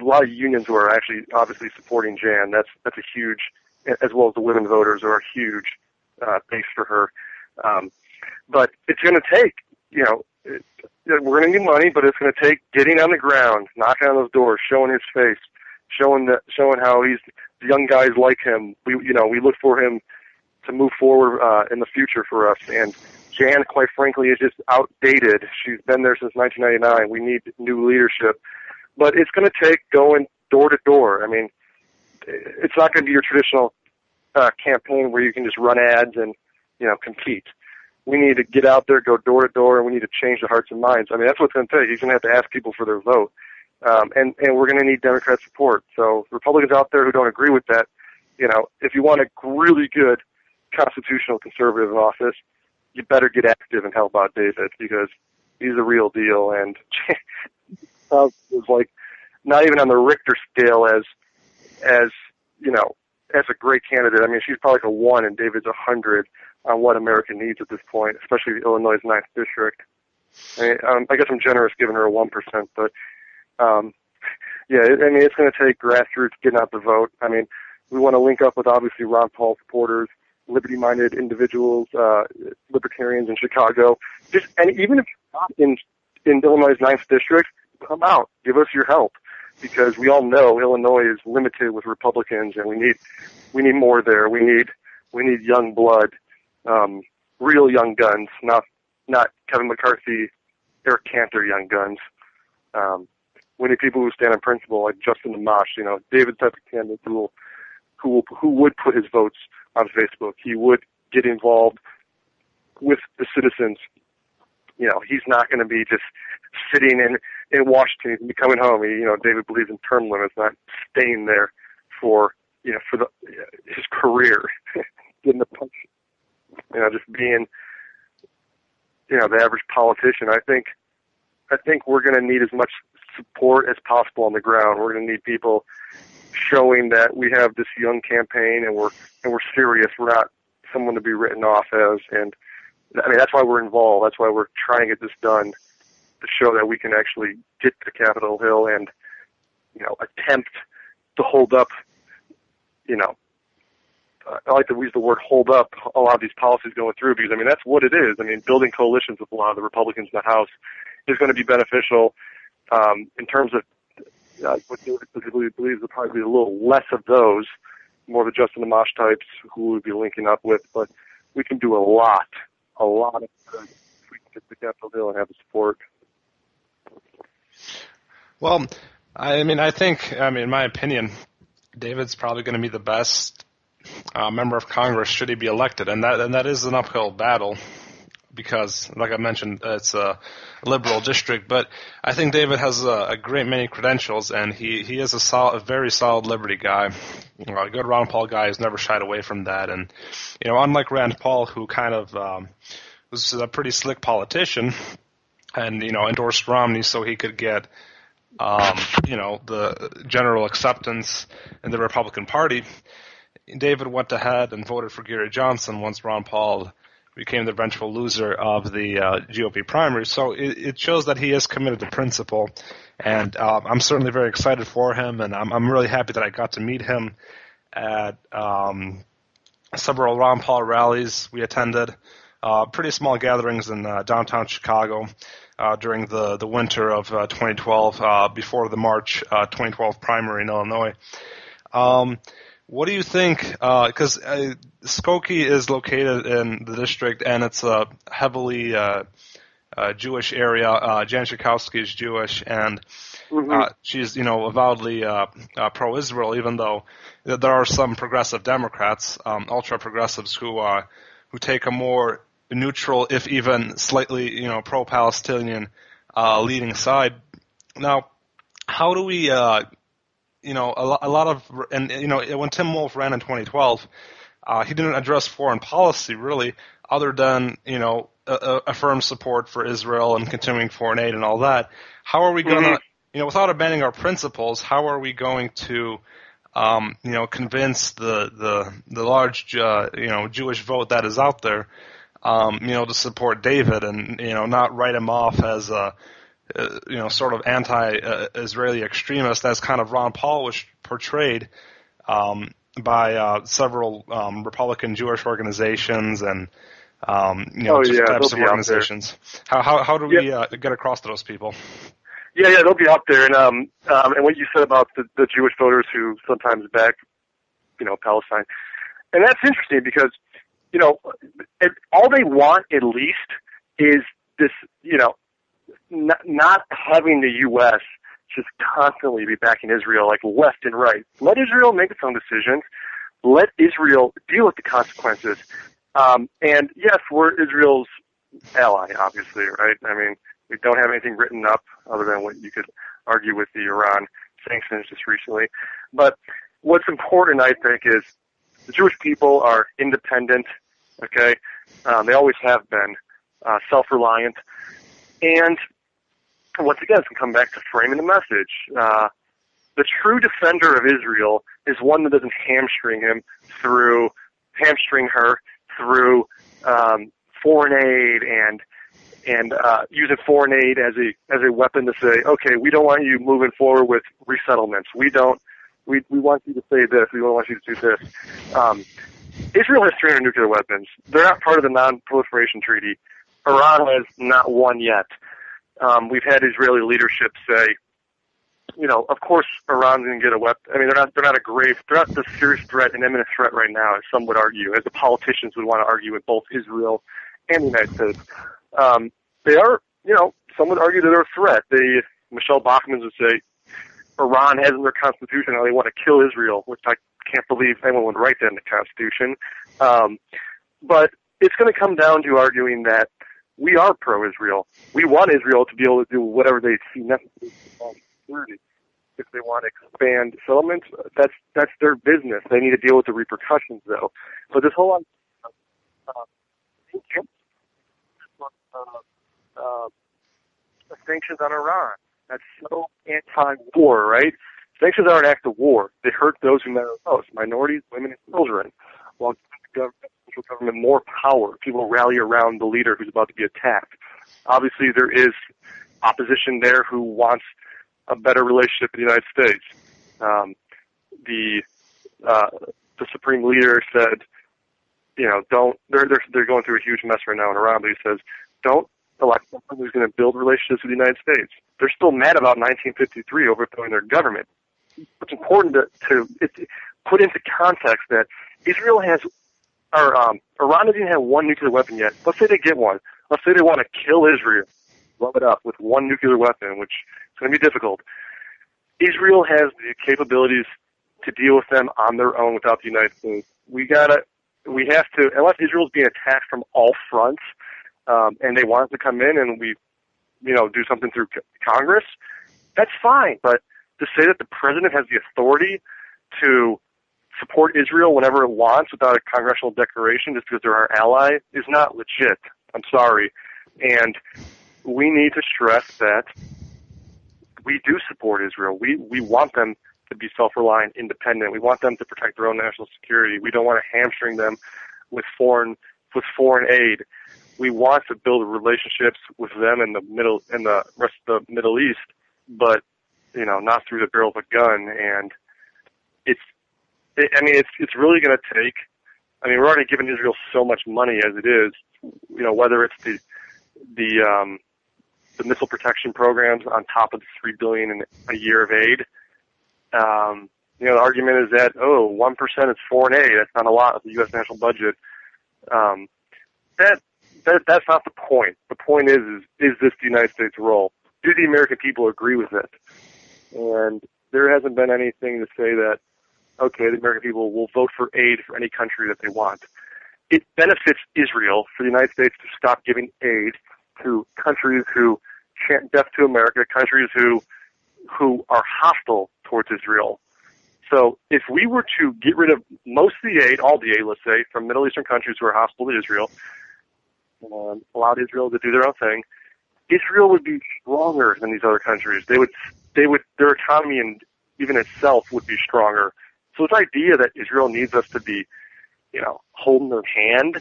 lot of unions who are actually obviously supporting Jan. That's a huge, as well as the women voters are a huge base for her. But it's going to take, we're going to need money, but it's going to take getting on the ground, knocking on those doors, showing his face, showing how the young guys like him. We look for him to move forward in the future for us. And Jan, quite frankly, is just outdated. She's been there since 1999. We need new leadership. But it's going to take going door to door. I mean, it's not going to be your traditional campaign where you can just run ads and, compete. we need to get out there, go door to door, and we need to change the hearts and minds. I mean, that's what it's going to take. He's going to have to ask people for their vote. And we're going to need Democrat support. So Republicans out there who don't agree with that, if you want a really good constitutional conservative in office, you better get active and help out David, because he's a real deal. And is like not even on the Richter scale as a great candidate. I mean, she's probably like a 1 and David's 100 on what America needs at this point, especially Illinois' 9th district. I guess I'm generous giving her a 1%, but it's going to take grassroots getting out the vote. I mean, we want to link up with obviously Ron Paul supporters, liberty-minded individuals, libertarians in Chicago. And even if you're not in Illinois' 9th district, come out, give us your help, because we all know Illinois is limited with Republicans, and we need more there. We need young blood, real young guns, not Kevin McCarthy, Eric Cantor young guns. We need people who stand on principle, like Justin Amash, David type of candidate who would put his votes on Facebook. He would get involved with the citizens. He's not going to be just sitting in Washington and be coming home. David believes in term limits, not staying there for his career, getting a punch. Just being, the average politician. I think we're going to need as much support as possible on the ground. We're going to need people showing that we have this young campaign and we're serious. We're not someone to be written off as. And I mean, that's why we're involved. That's why we're trying to get this done, to show that we can actually get to Capitol Hill and, attempt to hold up, I like to use the word hold up a lot of these policies going through, because, I mean, that's what it is. I mean, building coalitions with a lot of the Republicans in the House is going to be beneficial in terms of what David believes will probably be a little less of those, more of the Justin Amash types who we'd be linking up with. But we can do a lot of good if we can get to Capitol Hill and have the support. Well, I think, in my opinion, David's probably going to be the best member of Congress should he be elected, and that is an uphill battle, because, like I mentioned, it's a liberal district. But I think David has a great many credentials, and he is a very solid liberty guy, a good Ron Paul guy who's never shied away from that. And unlike Rand Paul, who kind of was a pretty slick politician, and endorsed Romney so he could get the general acceptance in the Republican Party, David went ahead and voted for Gary Johnson once Ron Paul became the eventual loser of the GOP primary. So it shows that he is committed to principle, and I'm certainly very excited for him, and I'm really happy that I got to meet him at several Ron Paul rallies we attended, pretty small gatherings in downtown Chicago during the winter of 2012, before the March 2012 primary in Illinois. What do you think? Because Skokie is located in the district, and it's a heavily Jewish area. Jan Schakowsky is Jewish, and she's avowedly pro-Israel, even though there are some progressive Democrats, ultra-progressives, who take a more neutral, if even slightly pro-Palestinian leading side. Now, how do we? A lot of, and when Tim Wolf ran in 2012, he didn't address foreign policy really, other than affirm support for Israel and continuing foreign aid and all that. How are we going to, without abandoning our principles, how are we going to, convince the large Jewish vote that is out there, to support David and not write him off as a sort of anti-Israeli extremist, as kind of Ron Paul was portrayed by several Republican Jewish organizations and types of organizations. How do we get across to those people? Yeah, they'll be out there, and what you said about the Jewish voters who sometimes back, Palestine, and that's interesting because all they want at least is this, not having the U.S. just constantly be backing Israel, like left and right. Let Israel make its own decisions. Let Israel deal with the consequences. And yes, we're Israel's ally, obviously, right? I mean, we don't have anything written up other than what you could argue with the Iran sanctions just recently. But what's important, I think, is the Jewish people are independent, okay? They always have been self-reliant. And once again, it's going to come back to framing the message. The true defender of Israel is one that doesn't hamstring her through foreign aid and using foreign aid as a weapon to say, okay, we don't want you moving forward with resettlements. We want you to say this. We don't want you to do this. Israel has 300 nuclear weapons. They're not part of the non-proliferation treaty. Iran has not one yet. We've had Israeli leadership say, of course Iran's going to get a weapon. I mean, they're not the serious threat, an imminent threat right now, as some would argue, as the politicians would want to argue with both Israel and the United States. They are, some would argue that they're a threat. Michelle Bachmann would say, Iran has in their constitution how they want to kill Israel, which I can't believe anyone would write that in the Constitution. But it's going to come down to arguing that we are pro-Israel. We want Israel to be able to do whatever they see necessary for security. If they want to expand settlements, that's their business. They need to deal with the repercussions, though. But this whole sanctions on Iran, that's so anti-war, right? Sanctions are an act of war. They hurt those who matter most, minorities, women, and children, while giving the central government more power. People rally around the leader who's about to be attacked. Obviously, there is opposition there who wants a better relationship with the United States. The supreme leader said, don't. They're going through a huge mess right now in Iran, but he says, don't elect someone who's going to build relationships with the United States. They're still mad about 1953 overthrowing their government. It's important to put into context that Iran doesn't even have one nuclear weapon yet. Let's say they get one. Let's say they want to kill Israel, blow it up with one nuclear weapon, which is going to be difficult. Israel has the capabilities to deal with them on their own without the United States. We have to, unless Israel's being attacked from all fronts, and they want us to come in and we, do something through Congress, that's fine. But to say that the president has the authority to support Israel whenever it wants without a congressional declaration just because they're our ally is not legit. I'm sorry. And we need to stress that we do support Israel. We want them to be self-reliant, independent. We want them to protect their own national security. We don't want to hamstring them with foreign aid. We want to build relationships with them in the rest of the Middle East, but not through the barrel of a gun. And it's really going to take. I mean, we're already giving Israel so much money as it is. Whether it's the missile protection programs on top of the $3 billion in a year of aid. The argument is that 1% is foreign aid. That's not a lot of the U.S. national budget. That's not the point. The point is this the United States role? Do the American people agree with it? And there hasn't been anything to say that, okay, the American people will vote for aid for any country that they want. It benefits Israel for the United States to stop giving aid to countries who chant death to America, countries who are hostile towards Israel. So if we were to get rid of most of the aid, all the aid, let's say, from Middle Eastern countries who are hostile to Israel, and allowed Israel to do their own thing, Israel would be stronger than these other countries. Their economy and even itself would be stronger. So this idea that Israel needs us to be, holding their hand,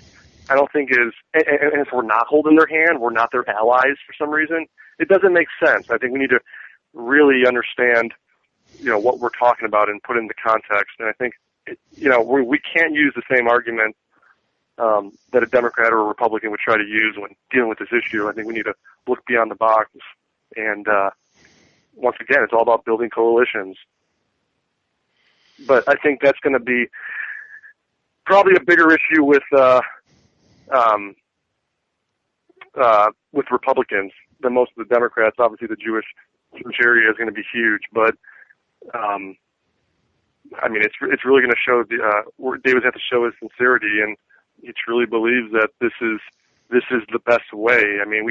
I don't think is, and if we're not holding their hand, we're not their allies for some reason, it doesn't make sense. I think we need to really understand, what we're talking about and put it into context. And I think, we can't use the same argument that a Democrat or a Republican would try to use when dealing with this issue. I think we need to look beyond the box. And once again, it's all about building coalitions. But I think that's going to be probably a bigger issue with Republicans than most of the Democrats. Obviously, the Jewish area is going to be huge, but it's really going to show David's have to show his sincerity and he truly believes that this is the best way. I mean,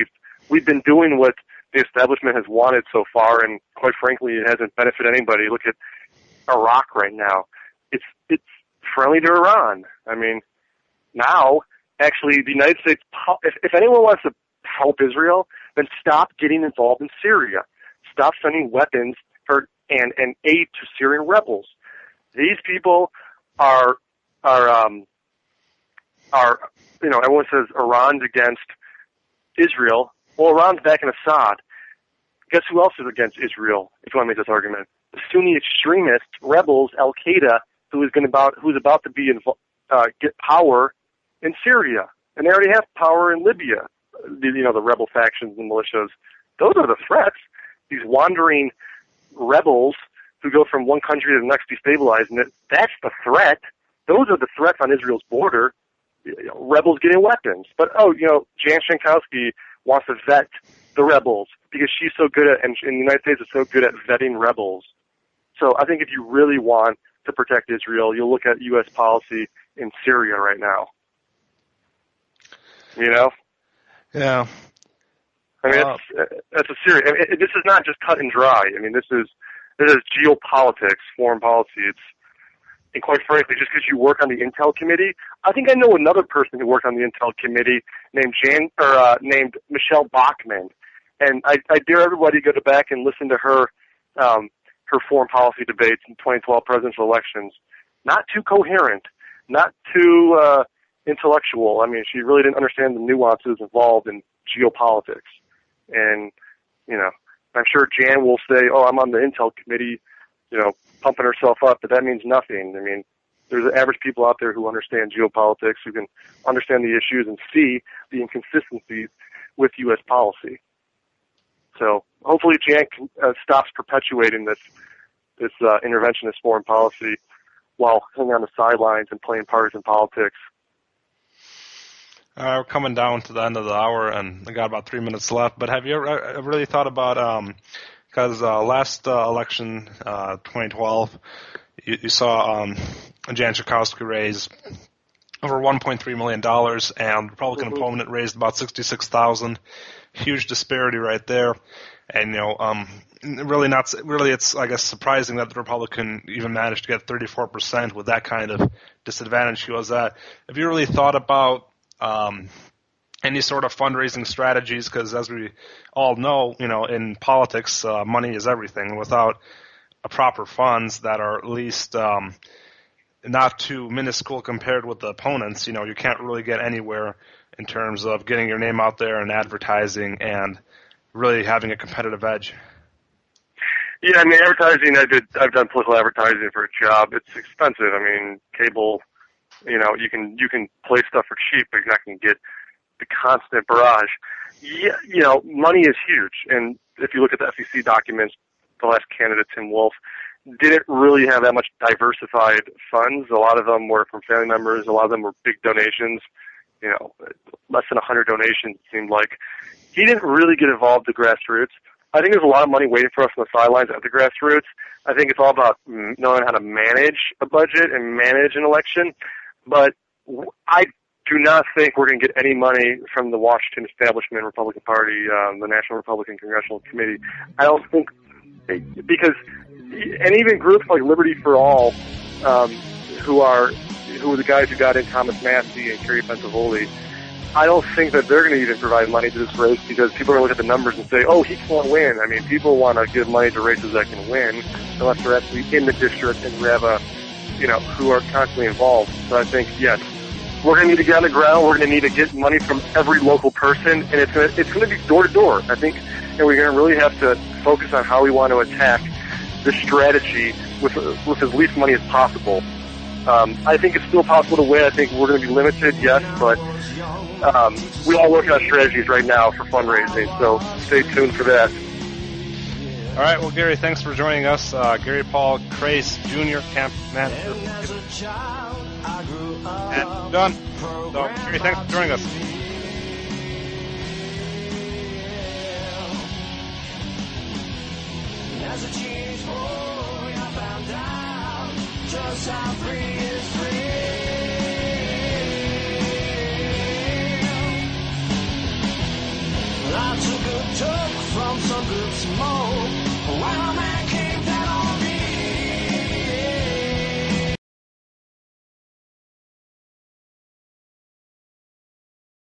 we've been doing what the establishment has wanted so far, and quite frankly, it hasn't benefited anybody. Look at Iraq right now. It's friendly to Iran. I mean, now, actually, the United States, if anyone wants to help Israel, then stop getting involved in Syria. Stop sending weapons and aid to Syrian rebels. These people are everyone says Iran's against Israel. Well, Iran's backing Assad. Guess who else is against Israel, if you want to make this argument? The Sunni extremist rebels, Al-Qaeda, who's about to get power in Syria. And they already have power in Libya. The rebel factions and militias. Those are the threats. These wandering rebels who go from one country to the next destabilizing it, that's the threat. Those are the threats on Israel's border. Rebels getting weapons. But, Jan Schenkowski wants to vet the rebels because she's so good at, and the United States is so good at vetting rebels. So I think if you really want to protect Israel, you'll look at U.S. policy in Syria right now. Yeah. I mean, that's a serious. I mean, this is not just cut and dry. I mean, this is geopolitics, foreign policy. And quite frankly, just because you work on the Intel Committee, I think I know another person who worked on the Intel Committee named Michelle Bachmann, and I dare everybody to go back and listen to her foreign policy debates in 2012 presidential elections. Not too coherent, not too intellectual. I mean, she really didn't understand the nuances involved in geopolitics. And, I'm sure Jan will say, oh, I'm on the Intel Committee, pumping herself up, but that means nothing. I mean, there's average people out there who understand geopolitics, who can understand the issues and see the inconsistencies with U.S. policy. So hopefully Jan stops perpetuating this interventionist foreign policy while hanging on the sidelines and playing partisan politics. We're coming down to the end of the hour, and we got about 3 minutes left. But have you ever really thought about, because last election, 2012, you saw Jan Schakowsky raise over $1.3 million, and the Republican opponent raised about $66,000. Huge disparity right there. And, it's, I guess, surprising that the Republican even managed to get 34% with that kind of disadvantage he was at. Have you really thought about any sort of fundraising strategies? Because as we all know, in politics, money is everything. Without proper funds that are at least not too minuscule compared with the opponents, you can't really get anywhere in terms of getting your name out there and advertising and really having a competitive edge. Yeah, I mean, advertising, I've done political advertising for a job. It's expensive. I mean, cable, you can play stuff for cheap, but you're not going to get the constant barrage. Yeah, money is huge. And if you look at the FEC documents, the last candidate, Tim Wolf, didn't really have that much diversified funds. A lot of them were from family members. A lot of them were big donations, less than 100 donations, it seemed like. He didn't really get involved in the grassroots. I think there's a lot of money waiting for us on the sidelines at the grassroots. I think it's all about knowing how to manage a budget and manage an election. But I do not think we're going to get any money from the Washington establishment Republican Party, the National Republican Congressional Committee. I don't think, because, and even groups like Liberty for All, who are the guys who got in Thomas Massey and Kerry Pensavoli, I don't think that they're going to even provide money to this race, because people are going to look at the numbers and say, oh, he can't win. I mean, people want to give money to races that can win unless they're actually in the district and we have who are constantly involved. So I think, yes, we're going to need to get on the ground. We're going to need to get money from every local person, and it's going to be door to door, I think, and we're going to really have to focus on how we want to attack this strategy with as least money as possible. I think it's still possible to win. I think we're going to be limited, yes, but we all working on strategies right now for fundraising, so stay tuned for that. All right, well, Gary, thanks for joining us. Gary Paul Crace, Jr., Camp Manager. And done. So, Gary, thanks for joining us. As a change boy, I found out just how free is free. took from some good smoke. When a man can't